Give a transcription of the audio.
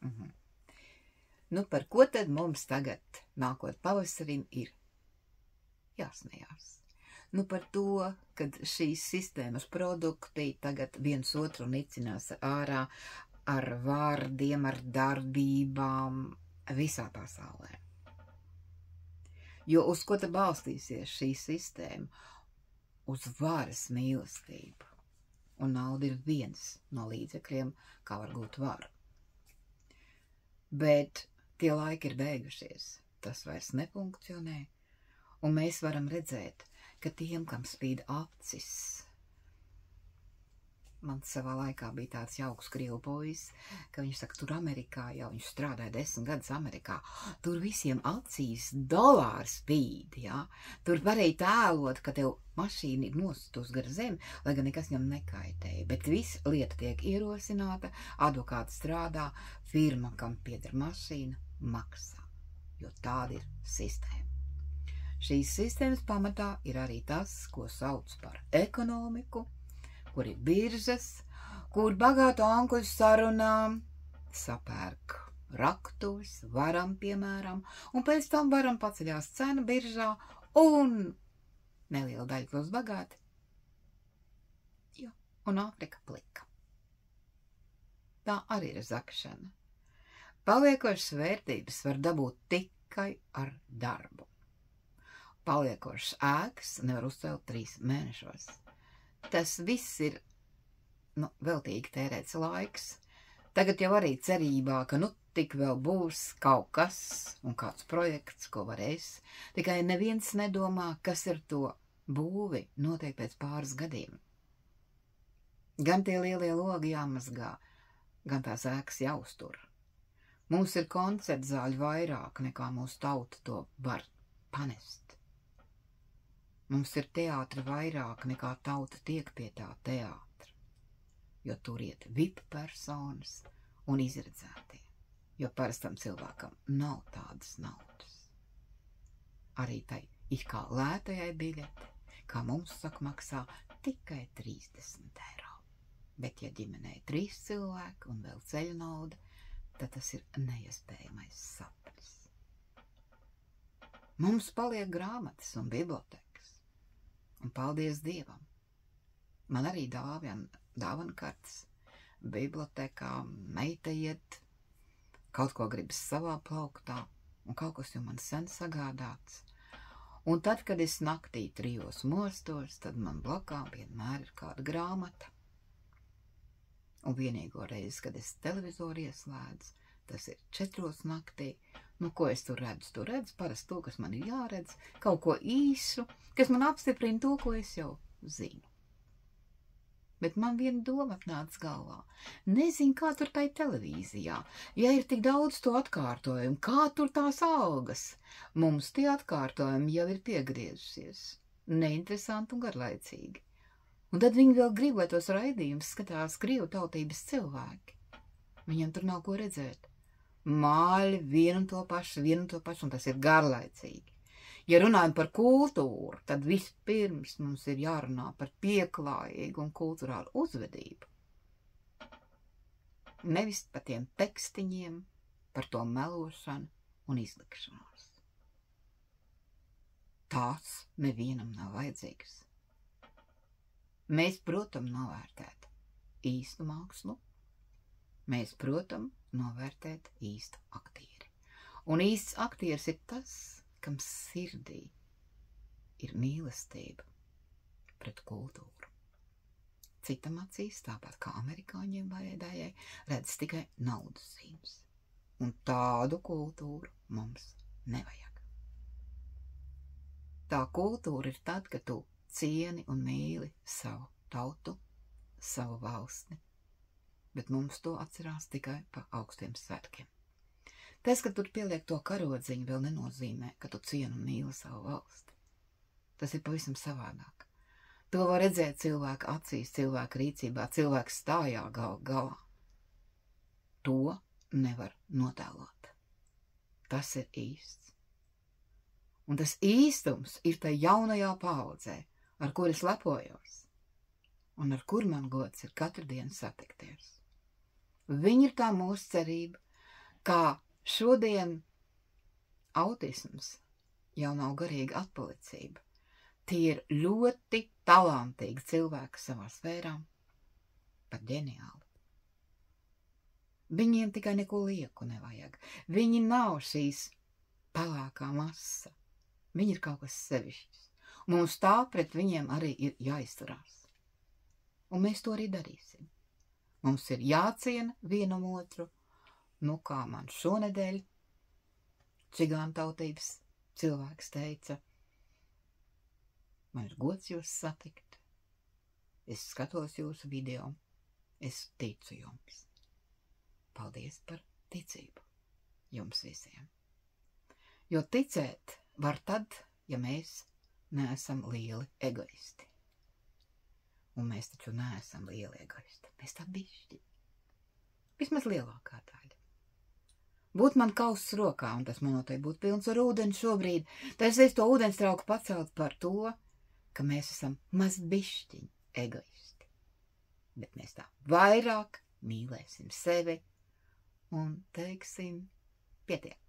Nu, par ko tad mums tagad, nākot pavasarim, ir jāsmējās? Nu, par to, kad šīs sistēmas produkti tagad viens otru nicinās ārā ar vārdiem, ar darbībām visā pasaulē. Jo uz ko te balstīsies šī sistēma? Uz varas mīlestību. Un nauda ir viens no līdzekļiem, kā var gūt varu. Bet tie laiki ir beigušies, tas vairs nefunkcionē, un mēs varam redzēt, ka tiem, kam spīd acis, man savā laikā bija tāds jauks krievu puisis, ka viņš saka, tur Amerikā jau viņš strādāja 10 gadus Amerikā, tur visiem acīs dolāri spīd, ja? Tur varēja tēlot, ka tev mašīna ir nostus gar zemi, lai gan nekas viņam nekaitēja, bet viss lieta tiek ierosināta, advokāts strādā, firma, kam pieder mašīna, maksā, jo tāda ir sistēma. Šīs sistēmas pamatā ir arī tas, ko sauc par ekonomiku, kur ir biržas, kur bagātu onkuļu sarunām sapērk raktuves, varam, piemēram, un pēc tam varam paceļās cena biržā, un neliela daļa kļūst bagāti. Jo, un Āfrika plika. Tā arī ir zakšana. Paliekošas vērtības var dabūt tikai ar darbu. Paliekošas ēkas nevar uzcelt 3 mēnešos. Tas viss ir, veltīgi tērēts laiks. Tagad jau arī cerībā, ka, tik vēl būs kaut kas un kāds projekts, ko varēs. Tikai neviens nedomā, kas ar to būvi notiek pēc pāris gadiem. Gan tie lielie logi jāmazgā, gan tās ēkas jāuztur. Mums ir koncertzāļu vairāk, nekā mūsu tauta to var panest. Mums ir teātri vairāk, nekā tauta tiek pie tā teātra, jo tur iet VIP personas un izredzētie, jo parastam cilvēkam nav tādas naudas. Arī tai it kā lētajai biļete, kā mums saka, maksā tikai 30 eiro. Bet ja ģimenei 3 cilvēki un vēl ceļa nauda, tad tas ir neiespējamais sapnis. Mums paliek grāmatas un bibliotēkas. Un paldies Dievam. Man arī dāvana kartes. Bibliotēkā meita iet, kaut ko gribas savā plauktā, un kaut kas jau man sen sagādāts. Un tad, kad es naktī 3 mostos, tad man blakā vienmēr ir kāda grāmata. Un vienīgo reizi, kad es televizoru ieslēdzu, tas ir 4 naktī. Ko es tur redzu? Tur redzu parasti to, kas man ir jāredz, kaut ko īsu, kas man apstiprina to, ko es jau zinu. Bet man viena doma atnāca galvā. Nezinu, kā tur tai televīzijā. Ja ir tik daudz to atkārtojumu, kā tur tās algas? Mums tie atkārtojumi jau ir piegriezušies. Neinteresanti un garlaicīgi. Un tad viņi vēl grib, lai tos raidījumus skatās krievu tautības cilvēki. Viņam tur nav ko redzēt. Māļi vienu un to pašu, un tas ir garlaicīgi. Ja runājam par kultūru, tad vispirms mums ir jārunā par pieklājīgu un kulturālu uzvedību. Nevis par tiem tekstiņiem, par to melošanu un izlikšanos. Tās nevienam nav vajadzīgas. Mēs, protams, novērtēt īstu mākslu. Mēs, protams, novērtēt īstu aktieri. Un īsts aktieris ir tas, kam sirdī ir mīlestība pret kultūru. Citam acīs, tāpat kā amerikāņiem vajadzējai, redz tikai naudas zīmes. Un tādu kultūru mums nevajag. Tā kultūra ir tad, kad tu cieni un mīli savu tautu, savu valsti. Bet mums to atcerās tikai pa augstiem svētkiem. Tas, ka tur pieliek to karodziņu, vēl nenozīmē, ka tu cieni un mīli savu valsti. Tas ir pavisam savādāk. To var redzēt cilvēka acīs, cilvēka rīcībā, cilvēka stājā galā. To nevar notēlot. Tas ir īsts. Un tas īstums ir tai jaunajā paaudzē, ar kur es lepojos, un ar kur man gods ir katru dienu satikties. Viņi ir tā mūsu cerība, Kā šodien autisms jau nav garīga atpalicība. Tie ir ļoti talantīgi cilvēki savā sfērā, pat ģeniāli. Viņiem tikai neko lieku nevajag. Viņi nav šīs pelēkā masa. Viņi ir kaut kas sevišķs. Un mums tā pret viņiem arī ir jāizturās. Un mēs to arī darīsim. Mums ir jāciena vienam otru. Nu, kā man šonedēļ čigānu tautības cilvēks teica, man ir gods jūs satikt. Es skatos jūsu video. Es ticu jums. Paldies par ticību jums visiem. Jo ticēt var tad, ja mēs neesam lieli egoisti. Un mēs taču neesam lieli egoisti. Mēs tā bišķi. Vismaz lielākā daļa. Būt man kauss rokā, un tas man noteikti būtu pilns ar ūdeni šobrīd, tad es to ūdenstrauku pacelt par to, ka mēs esam maz bišķiņi egoisti. Bet mēs tā vairāk mīlēsim sevi un teiksim, pietiek.